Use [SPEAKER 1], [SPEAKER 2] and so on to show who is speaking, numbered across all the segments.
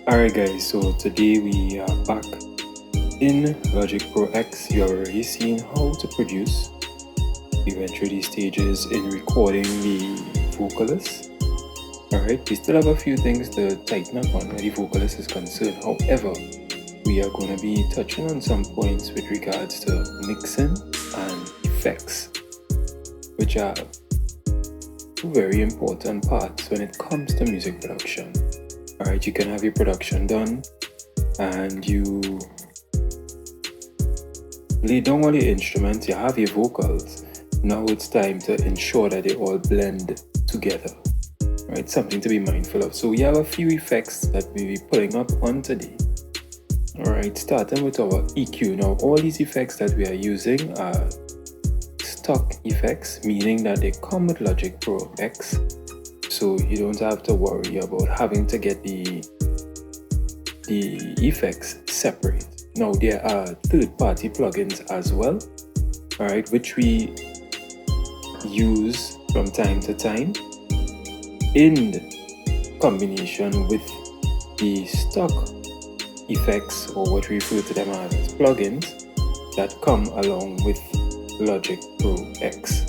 [SPEAKER 1] Alright guys, so today we are back in Logic Pro X. You have already seen how to produce. We went through these stages in recording the vocalist. Alright, we still have a few things to tighten up on where the vocalist is concerned. However, we are going to be touching on some points with regards to mixing and effects, which are two very important parts when it comes to music production. Alright, you can have your production done and you lay down all your instruments, you have your vocals. Now it's time to ensure that they all blend together. Right, something to be mindful of. So we have a few effects that we'll be putting up on today. Alright, starting with our EQ. Now all these effects that we are using are stock effects, meaning that they come with Logic Pro X. So you don't have to worry about having to get the effects separate. Now there are third-party plugins as well, alright, which we use from time to time in combination with the stock effects, or what we refer to them as plugins, that come along with Logic Pro X.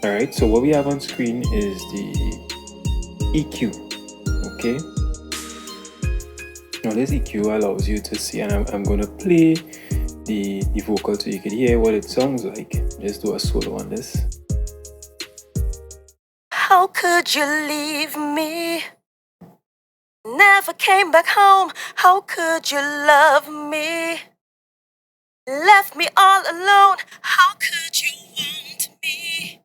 [SPEAKER 1] Alright, so what we have on screen is the EQ. Okay, now this EQ allows you to see, and I'm going to play the vocal so you can hear what it sounds like. Just do a solo on this.
[SPEAKER 2] How could you leave me? Never came back home. How could you love me? Left me all alone. How could you want me?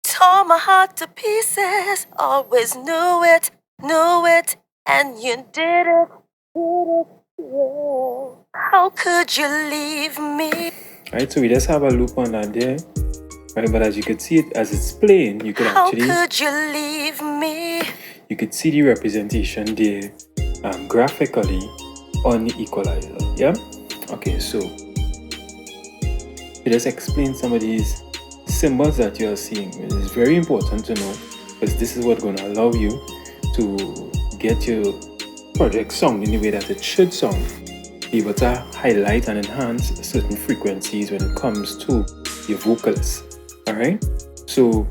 [SPEAKER 2] Tore my heart to pieces. Always knew it, and you did it, yeah. How could you leave me?
[SPEAKER 1] Right, so we just have a loop on that there. Right, but as you can see it as it's playing, you could actually.
[SPEAKER 2] How could you leave me?
[SPEAKER 1] You could see the representation there graphically on the equalizer. Yeah. Okay, so to just explain some of these symbols that you are seeing, it is very important to know, because this is what's going to allow you to get your project sound in the way that it should sound. Be able to highlight and enhance certain frequencies when it comes to your vocals. Alright, so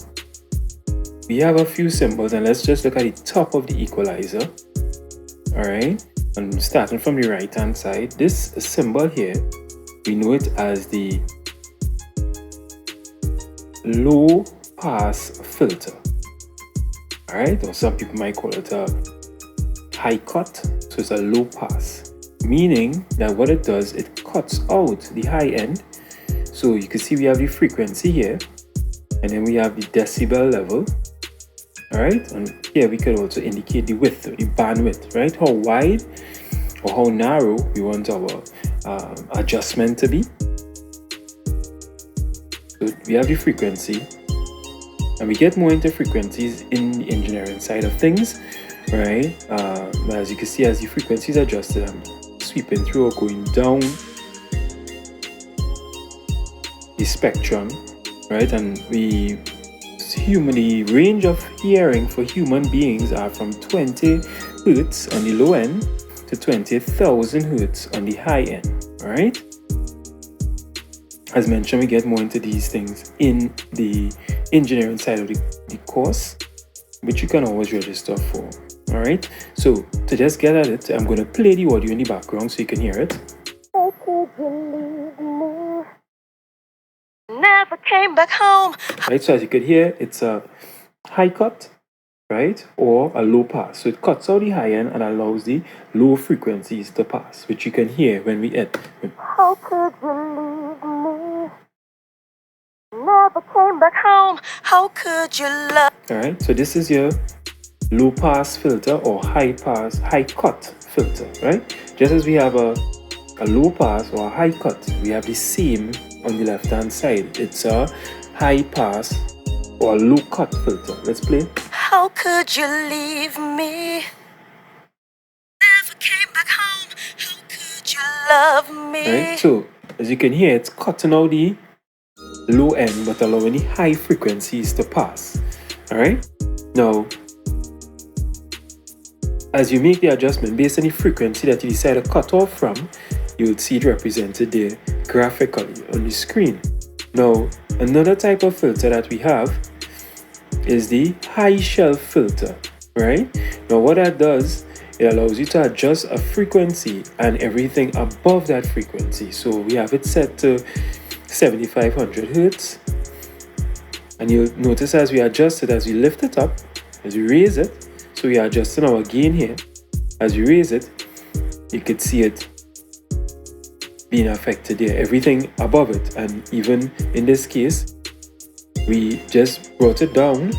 [SPEAKER 1] we have a few symbols, and let's just look at the top of the equalizer. Alright, and starting from the right hand side, this symbol here, we know it as the low pass filter. Alright, or some people might call it a high cut. So it's a low pass, meaning that what it does, it cuts out the high end. So you can see we have the frequency here, and then we have the decibel level. Alright, and here we can also indicate the width, the bandwidth, right? How wide or how narrow we want our adjustment to be. So we have the frequency, and we get more into frequencies in the engineering side of things, right? But as you can see, as the frequencies adjusted, I'm sweeping through or going down the spectrum, right? And the range of hearing for human beings are from 20 hertz on the low end to 20,000 hertz on the high end, right? As mentioned, we get more into these things in the engineering side of the course, which you can always register for. Alright, so to just get at it, I'm going to play the audio in the background so you can hear it.
[SPEAKER 2] How could you leave me? Never came back home.
[SPEAKER 1] Right, so as you could hear, it's a high cut, right, or a low pass. So it cuts out the high end and allows the low frequencies to pass, which you can hear when we edit.
[SPEAKER 2] How could you leave me? Never came back home. How could you love?
[SPEAKER 1] Alright, so this is your low pass filter or high cut filter, right? Just as we have a low pass or a high cut, we have the same on the left hand side. It's a high pass or a low cut filter. Let's play.
[SPEAKER 2] How could you leave me? Never came back home. How could you love me?
[SPEAKER 1] Right, so as you can hear, it's cutting out the low end but allowing the high frequencies to pass. Alright, now as you make the adjustment based on the frequency that you decide to cut off from, you will see it represented there graphically on the screen. Now, another type of filter that we have is the high shelf filter, right? Now what that does, it allows you to adjust a frequency and everything above that frequency. So we have it set to 7500 Hertz. And you'll notice as we adjust it, as we lift it up, as we raise it, so we are adjusting our gain here. As we raise it, you could see it being affected there, everything above it. And even in this case, we just brought it down,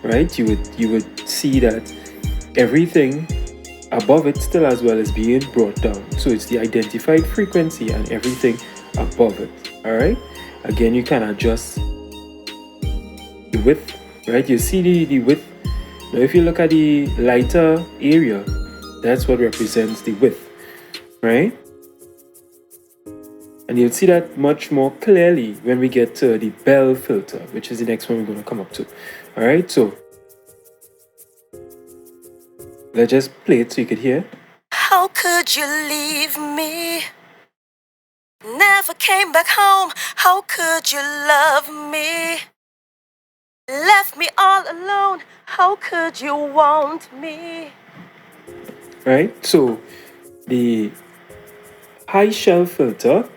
[SPEAKER 1] right? You would see that everything above it still as well is being brought down. So it's the identified frequency and everything above it. All right. Again, you can adjust the width, right? You see the width. Now, if you look at the lighter area, that's what represents the width, right? And you'll see that much more clearly when we get to the bell filter, which is the next one we're going to come up to. All right, so let's just play it so you could hear.
[SPEAKER 2] How could you leave me? Never came back home. How could you love me? Left me all alone. How could you want me?
[SPEAKER 1] Right, so the high shelf filter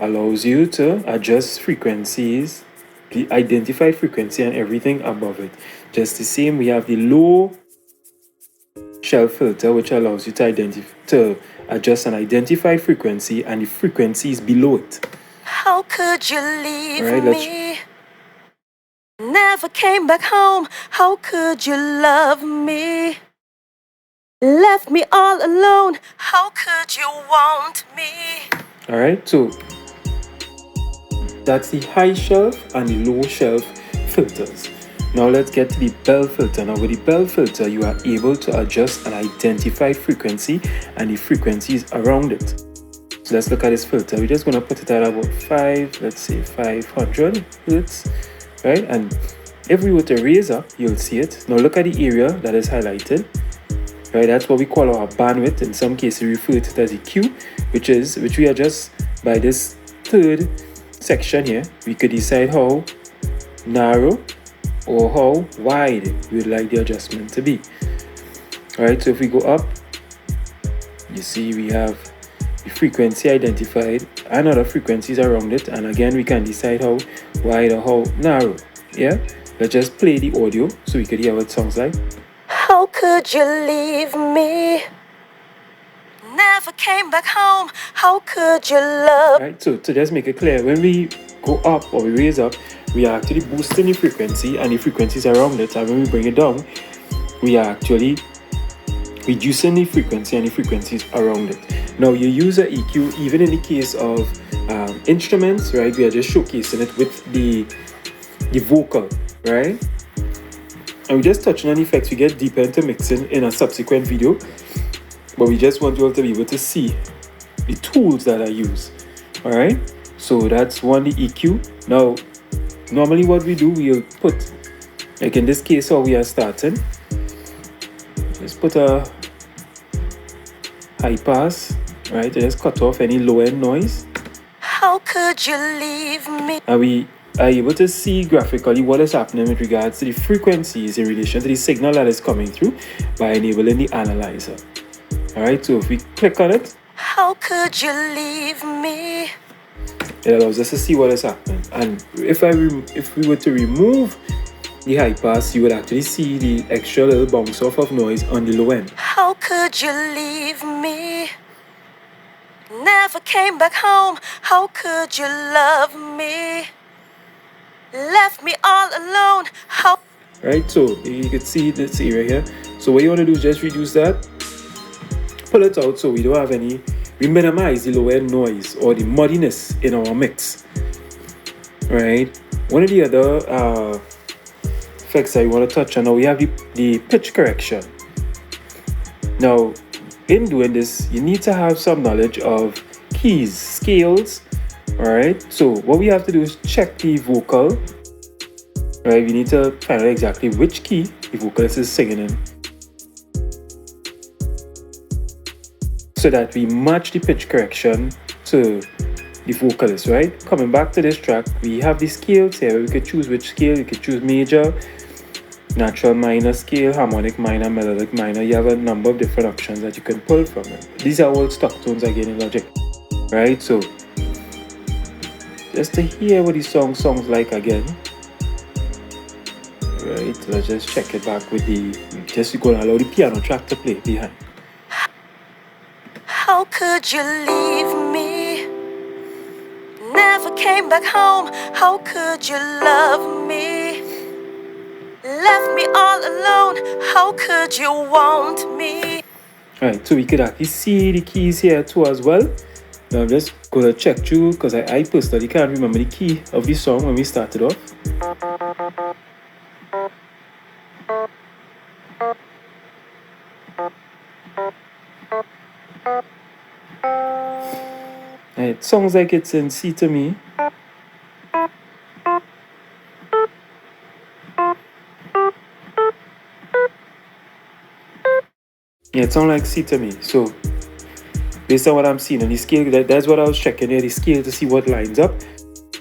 [SPEAKER 1] allows you to adjust frequencies, the identified frequency and everything above it. Just the same, we have the low shelf filter, which allows you to adjust an identified frequency and the frequencies below it.
[SPEAKER 2] How could you leave me? Never came back home. How could you love me? Left me all alone. How could you want me?
[SPEAKER 1] All right, so that's the high shelf and the low shelf filters. Now let's get to the bell filter. Now with the bell filter, you are able to adjust an identified frequency and the frequencies around it. So let's look at this filter. We're just going to put it at about 500 Hertz, right? And if we were to raise up, you'll see it. Now look at the area that is highlighted, right? That's what we call our bandwidth. In some cases, we refer to it as the Q, which we adjust by this third section here. We could decide how narrow or how wide we would like the adjustment to be. All right, so if we go up, you see we have the frequency identified and other frequencies around it, and again we can decide how wide or how narrow. Yeah, let's just play the audio so we could hear what it sounds like.
[SPEAKER 2] How could you leave me? Never came back home. How could you love?
[SPEAKER 1] Right, so to just make it clear, when we go up or we raise up, we are actually boosting the frequency and the frequencies around it, and when we bring it down, we are actually reducing the frequency and the frequencies around it. Now you use an EQ even in the case of instruments, right? We are just showcasing it with the vocal, right? And we just touching on effects. We get deeper into mixing in a subsequent video, but we just want you all to be able to see the tools that I use. All right, so that's one, the EQ. Now normally what we do, we'll put, like in this case how we are starting, let's put a high pass, right, to just cut off any low end noise.
[SPEAKER 2] How could you leave me?
[SPEAKER 1] And we are able to see graphically what is happening with regards to the frequencies in relation to the signal that is coming through by enabling the analyzer. Alright, so if we click on it,
[SPEAKER 2] how could you leave me?
[SPEAKER 1] It allows us to see what is happening. And if we were to remove the high pass, you would actually see the extra little bounce off of noise on the low end.
[SPEAKER 2] How could you leave me? Never came back home. How could you love me? Left me all alone. How?
[SPEAKER 1] Right, so you can see this area here. So what you want to do is just reduce that, pull it out so we don't have any. We minimize the low end noise or the muddiness in our mix. Right. One of the other effects I want to touch on now, we have the pitch correction. Now, in doing this, you need to have some knowledge of keys, scales. Alright, so what we have to do is check the vocal. Right, we need to find out exactly which key the vocalist is singing in. so that we match the pitch correction to the vocalist, right? Coming back to this track, we have the scales here. We could choose which scale. You could choose major, natural minor scale, harmonic minor, melodic minor. You have a number of different options that you can pull from it. These are all stock tones again in Logic, right? So just to hear what the song sounds like again, right? Let's just check it back with the, just gonna allow the piano track to play behind.
[SPEAKER 2] How could you leave me? Never came back home. How could you love me? Left me all alone. How could you want me?
[SPEAKER 1] Alright, so we could actually see the keys here too as well. Now I'm just gonna check through because I personally can't remember the key of the song when we started off. It sounds like it's in C to me. Yeah, it sounds like C to me. So based on what I'm seeing on the scale, that's what I was checking here, the scale, to see what lines up.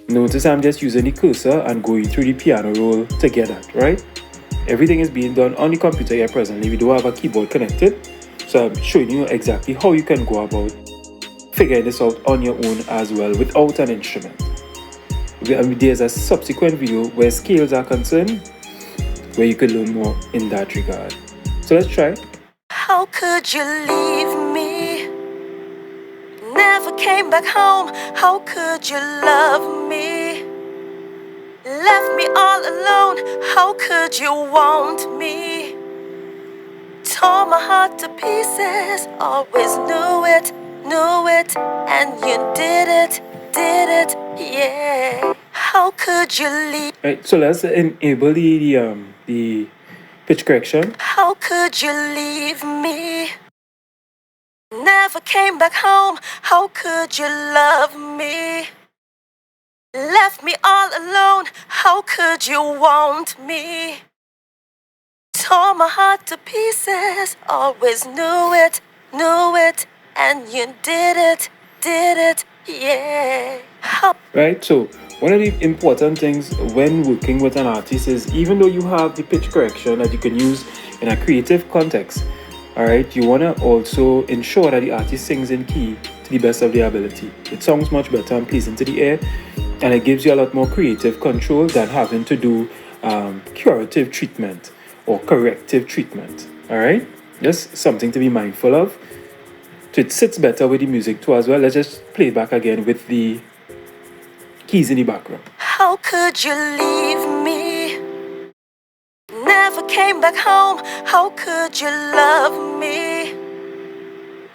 [SPEAKER 1] Notice I'm just using the cursor and going through the piano roll to get that, right? Everything is being done on the computer here presently. We don't have a keyboard connected. So I'm showing you exactly how you can go about figuring this out on your own as well without an instrument. There's a subsequent video where scales are concerned, where you could learn more in that regard. So let's try.
[SPEAKER 2] How could you leave me? Never came back home. How could you love me? Left me all alone. How could you want me? Tore my heart to pieces. Always knew it, and you did it, yeah. How could you leave?
[SPEAKER 1] Right, so let's enable the pitch correction.
[SPEAKER 2] How could you leave me? Never came back home. How could you love me? Left me all alone. How could you want me? Tore my heart to pieces. Always knew it, and you did it, yeah.
[SPEAKER 1] Right, so one of the important things when working with an artist is, even though you have the pitch correction that you can use in a creative context, all right, you want to also ensure that the artist sings in key to the best of their ability. It sounds much better and pleasing to the ear, and it gives you a lot more creative control than having to do curative treatment or corrective treatment. All right, just something to be mindful of. So it sits better with the music too as well. Let's just play it back again with the keys in the background.
[SPEAKER 2] How could you leave me? Never came back home. How could you love me?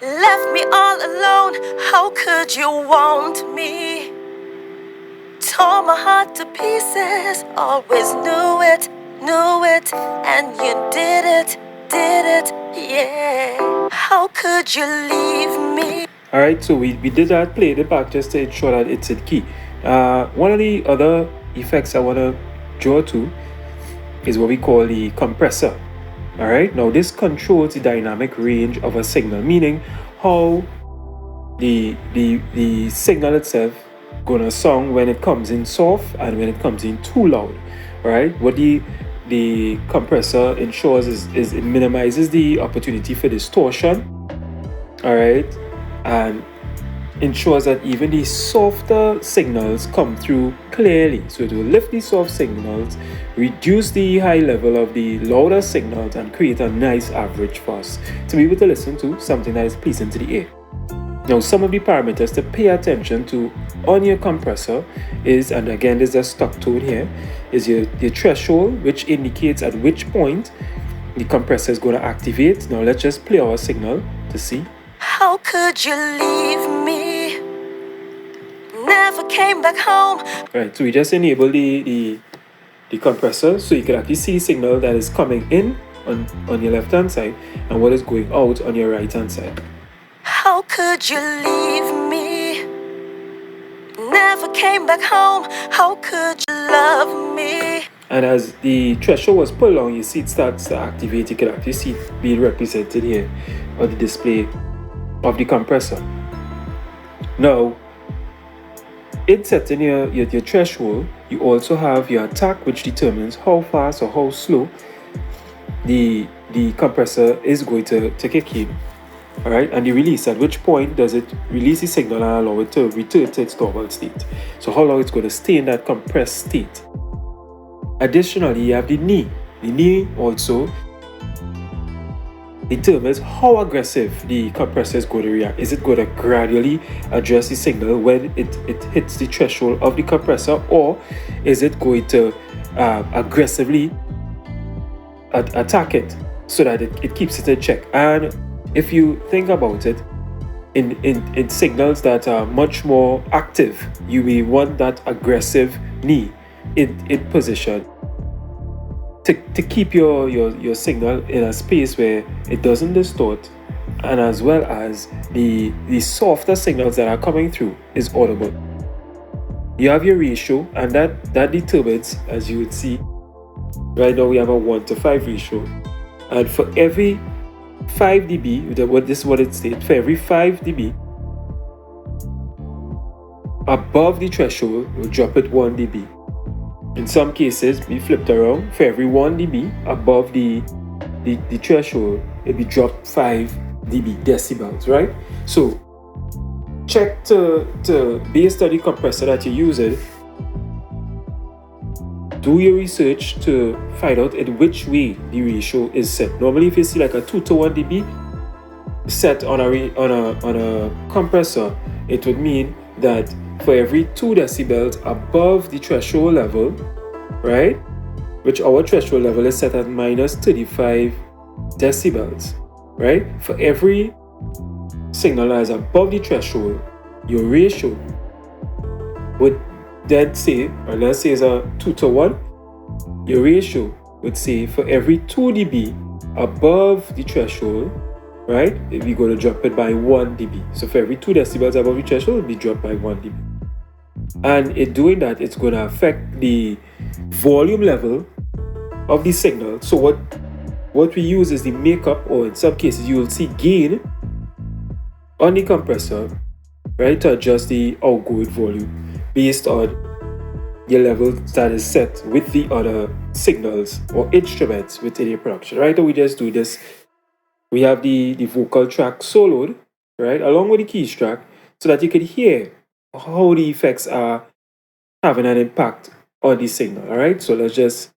[SPEAKER 2] Left me all alone. How could you want me? Tore my heart to pieces. Always knew it, and you did it, yeah. How could you leave me?
[SPEAKER 1] Alright, so we did that, played it back just to ensure that it's in key. One of the other effects I want to draw to is what we call the compressor. Alright, now this controls the dynamic range of a signal, meaning how the signal itself gonna sound when it comes in soft and when it comes in too loud. Right, what the compressor ensures is it minimizes the opportunity for distortion. All right, and ensures that even the softer signals come through clearly. So it will lift the soft signals, reduce the high level of the louder signals, and create a nice average for us to be able to listen to something that is pleasing to the ear. Now, some of the parameters to pay attention to on your compressor is, and again there's a stock tone here, is your threshold, which indicates at which point the compressor is going to activate. Now let's just play our signal to see.
[SPEAKER 2] How could you leave me? Never came back home.
[SPEAKER 1] Right, so we just enable the compressor so you can actually see signal that is coming in on your left hand side and what is going out on your right hand side.
[SPEAKER 2] How could you leave me? Never came back home. How could you love me?
[SPEAKER 1] And as the threshold was pulled on, you see it starts to activate. You can actually see it being represented here on the display of the compressor. Now, in setting your threshold, you also have your attack, which determines how fast or how slow the compressor is going to kick in. Alright, and the release, at which point does it release the signal and allow it to return to its normal state. So how long it's going to stay in that compressed state. Additionally, you have the knee. The knee also determines how aggressive the compressor is going to react. Is it going to gradually adjust the signal when it hits the threshold of the compressor, or is it going to aggressively attack it so that it keeps it in check? And if you think about it, in signals that are much more active, you may want that aggressive knee in position to keep your signal in a space where it doesn't distort, and as well as the softer signals that are coming through is audible. You have your ratio, and that determines, as you would see, right now we have a 1:5 ratio, and for every 5 dB, this is what it states, for every 5 dB above the threshold, we'll drop it 1 dB. In some cases, we flipped around, for every 1 dB above the threshold, it'll be dropped 5 dB, decibels, right? So check to based on the compressor that you're using, do your research to find out in which way the ratio is set. Normally, if you see like a 2:1 dB set on a compressor, it would mean that for every 2 decibels above the threshold level, right, which our threshold level is set at minus 35 decibels, right, for every signal that is above the threshold, your ratio would then say, or let's say it's a 2:1, your ratio would say for every 2 dB above the threshold, right, we're going to drop it by 1 dB. So for every 2 decibels above the threshold, it'll be dropped by 1 dB. And in doing that, it's going to affect the volume level of the signal. So what we use is the makeup, or in some cases you will see gain on the compressor, right, to adjust the outgoing volume based on your level that is set with the other signals or instruments within your production, right? And we just do this. We have the vocal track soloed, right, along with the keys track, so that you can hear how the effects are having an impact on the signal. All right, so let's just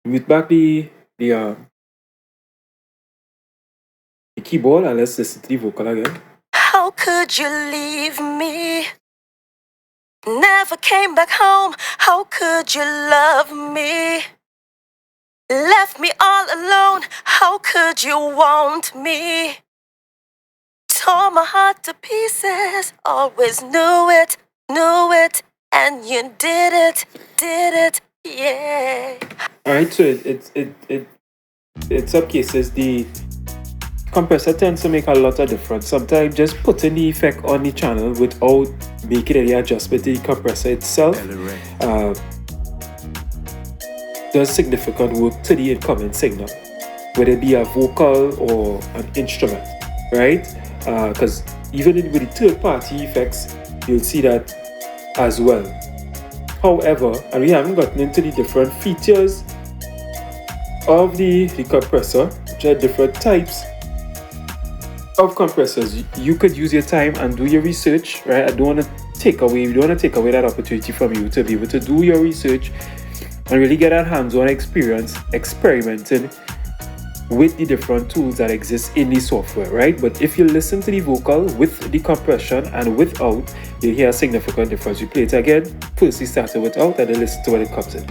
[SPEAKER 1] mute back the keyboard and let's listen to the vocal again.
[SPEAKER 2] How could you leave me? Never came back home. How could you love me? Left me all alone. How could you want me? Tore my heart to pieces. Always knew it, and you did it, yeah.
[SPEAKER 1] Alright, so in some cases the compressor tends to make a lot of difference. Sometimes just putting the effect on the channel without making any adjustment to the compressor itself does significant work to the incoming signal, whether it be a vocal or an instrument, right? Because even with the third-party effects, you'll see that as well. However, and we haven't gotten into the different features of the compressor, which are different types of compressors. You could use your time and do your research, right? We don't want to take away that opportunity from you to be able to do your research and really get that hands-on experience experimenting with the different tools that exist in the software, right? But if you listen to the vocal with the compression and without, you'll hear a significant difference. We play it again, firstly starting without, and then listen to when it comes in.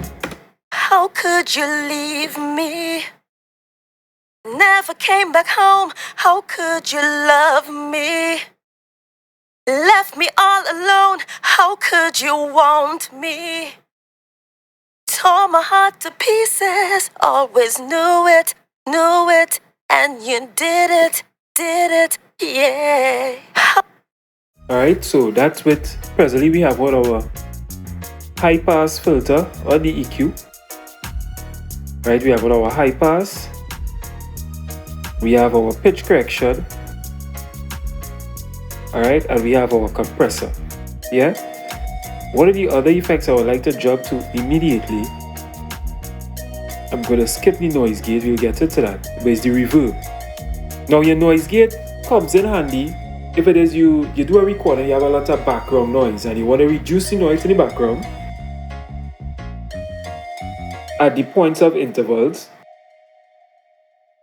[SPEAKER 2] How could you leave me? Never came back home. How could you love me? Left me all alone. How could you want me? Tore my heart to pieces. Always knew it, and you did it, yeah.
[SPEAKER 1] Alright, so that's with presently we have our high pass filter on the EQ. Right, we have our high pass. We have our pitch correction, Alright, and we have our compressor. Yeah? One of the other effects I would like to jump to immediately, I'm going to skip the noise gate, we'll get to that, but it's the reverb. Now your noise gate comes in handy if it is you do a recording, you have a lot of background noise and you want to reduce the noise in the background at the points of intervals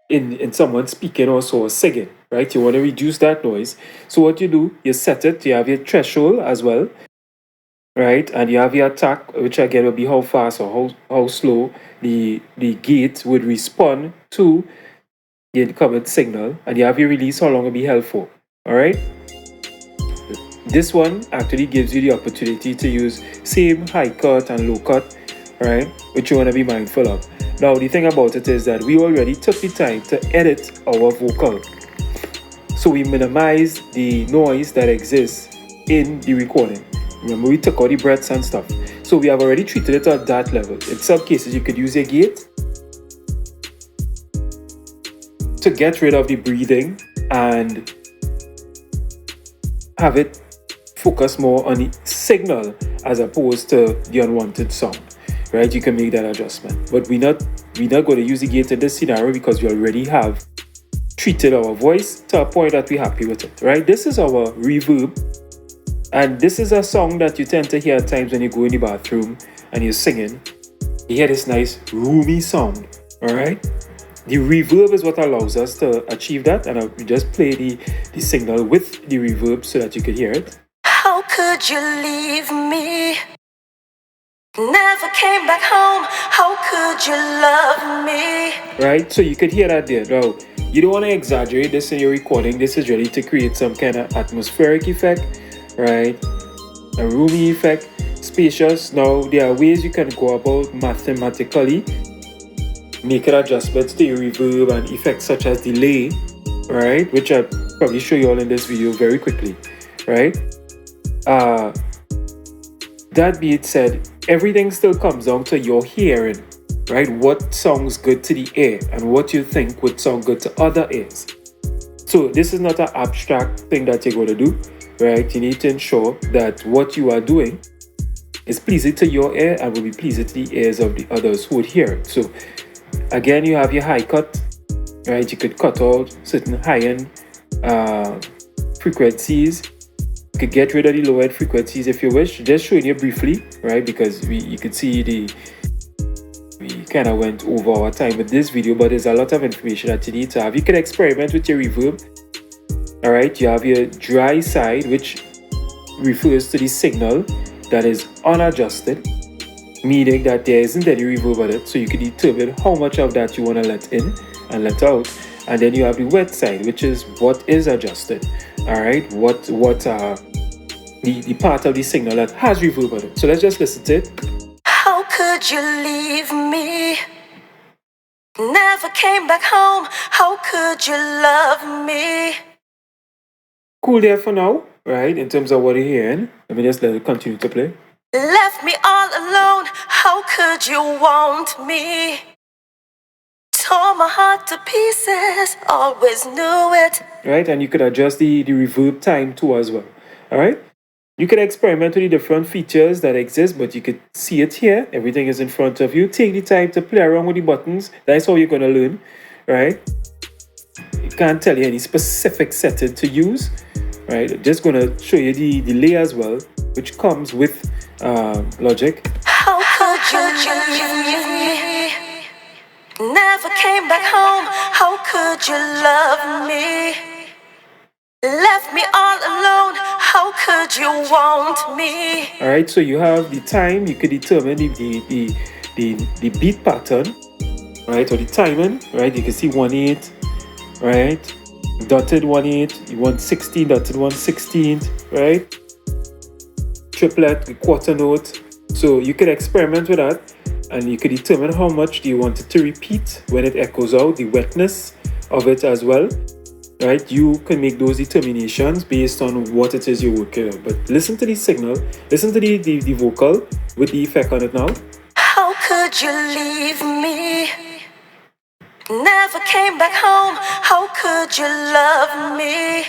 [SPEAKER 1] in someone speaking or so or singing, right? You want to reduce that noise. So what you do, you set it, you have your threshold as well, right? And you have your attack, which again will be how fast or how slow the gate would respond to the incoming signal, and you have your release, how long it will be held for. Alright? This one actually gives you the opportunity to use same high cut and low cut, right? Which you want to be mindful of. Now the thing about it is that we already took the time to edit our vocal. So we minimize the noise that exists in the recording. Remember, we took all the breaths and stuff. So we have already treated it at that level. In some cases, you could use a gate to get rid of the breathing and have it focus more on the signal as opposed to the unwanted sound, right? You can make that adjustment, but we're not going to use the gate in this scenario because we already have treated our voice to a point that we're happy with it, right? This is our reverb, and this is a song that you tend to hear at times when you go in the bathroom and you're singing. You hear this nice roomy sound, all right? The reverb is what allows us to achieve that, and I'll just play the signal with the reverb so that you can hear it.
[SPEAKER 2] How could you leave me? Never came back home. How could you love me?
[SPEAKER 1] Right, so you could hear that there. Now, you don't want to exaggerate this in your recording. This is really to create some kind of atmospheric effect, right? A roomy effect, spacious. Now, there are ways you can go about mathematically making adjustments to your reverb and effects such as delay, right? Which I'll probably show you all in this video very quickly, right? That being said, everything still comes down to your hearing, right? What sounds good to the ear and what you think would sound good to other ears. So this is not an abstract thing that you're going to do, right? You need to ensure that what you are doing is pleasing to your ear and will be pleasing to the ears of the others who would hear it. So again, you have your high cut, right? You could cut out certain high-end frequencies. You could get rid of the low-end frequencies if you wish. Just showing you briefly, right? Because you could see we kind of went over our time with this video, but there's a lot of information that you need to have. You can experiment with your reverb. All right, you have your dry side, which refers to the signal that is unadjusted, meaning that there isn't any reverb on it, so you can determine how much of that you want to let in and let out. And then you have the wet side, which is what is adjusted. All right, what the part of the signal that has reverb on it. So let's just listen to it.
[SPEAKER 2] How could you leave me? Never came back home. How could you love me?
[SPEAKER 1] Cool there for now, right? In terms of what you're hearing, let me just let it continue to play.
[SPEAKER 2] Left me all alone. How could you want me? Tore my heart to pieces. Always knew it.
[SPEAKER 1] Right, and you could adjust the reverb time too as well. All right, you can experiment with the different features that exist, but you could see it here. Everything is in front of you. Take the time to play around with the buttons. That's how you're gonna learn, right? I can't tell you any specific setting to use, right? Just gonna show you the delay as well, which comes with Logic.
[SPEAKER 2] How could you leave me? Never came back home. How could you love me? Left me all alone. How could you want me?
[SPEAKER 1] All right, so you have the time. You could determine the beat pattern, right, or the timing, right? You can see 1/8, right? Dotted 1/8. You want 16, dotted 1/16, right? Triplet, the quarter note. So you could experiment with that, and you could determine how much do you want it to repeat when it echoes out, the wetness of it as well, right? You can make those determinations based on what it is you're working on. But listen to the signal, listen to the vocal with the effect on it now.
[SPEAKER 2] How could you leave me? Never came back home. How could you love me?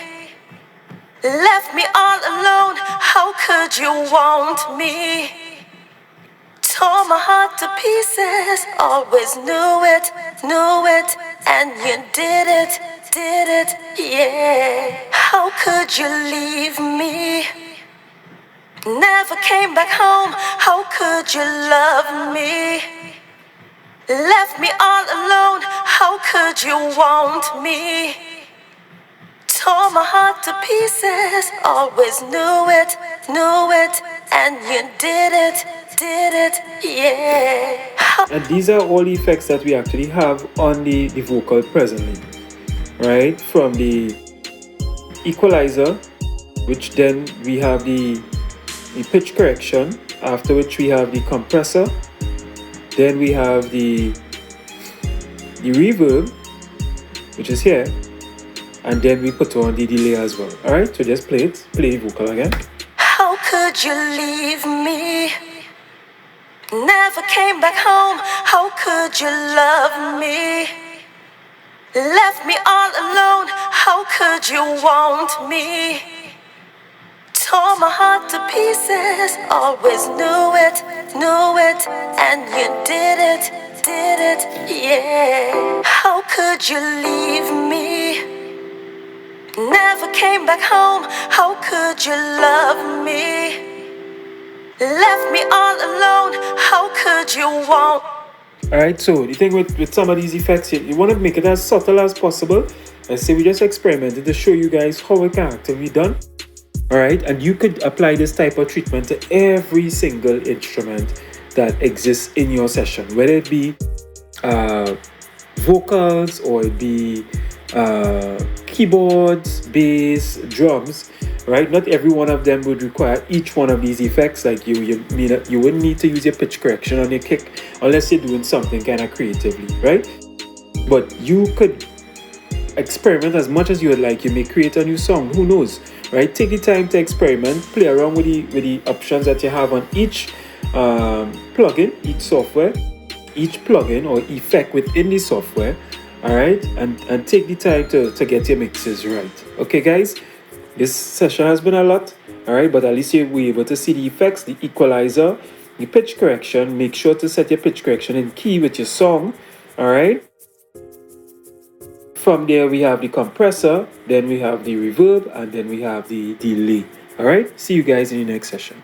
[SPEAKER 2] Left me all alone, how could you want me? Tore my heart to pieces, always knew it, and you did it, yeah. How could you leave me? Never came back home, how could you love me? Left me all alone, how could you want me? Tore my heart to pieces, always knew it, and you did it, yeah.
[SPEAKER 1] And these are all the effects that we actually have on the vocal presently, right? From the equalizer, which then we have the pitch correction, after which we have the compressor, then we have the reverb, which is here, and then we put on the delay as well. Alright, so just play the vocal again.
[SPEAKER 2] How could you leave me? Never came back home, how could you love me? Left me all alone, how could you want me? Tore my heart to pieces, always knew it, and you did it, yeah. How could you leave me? Never came back home, how could you love me? Left me all alone, how could you want?
[SPEAKER 1] Alright, so the thing with some of these effects, you want to make it as subtle as possible. And say we just experimented to show you guys how it can actually be done. Alright, and you could apply this type of treatment to every single instrument that exists in your session, whether it be vocals or it be keyboards, bass, drums, right? Not every one of them would require each one of these effects. Like you wouldn't need to use your pitch correction on your kick unless you're doing something kind of creatively, right? But you could experiment as much as you would like. You may create a new song, who knows, right? Take the time to experiment, play around with the options that you have on each plugin, each software, each plugin or effect within the software. All right, and take the time to get your mixes right. Okay, guys, this session has been a lot. All right, but at least you were able to see the effects, the equalizer, the pitch correction. Make sure to set your pitch correction in key with your song. All right. From there, we have the compressor, then we have the reverb, and then we have the delay. All right, see you guys in the next session.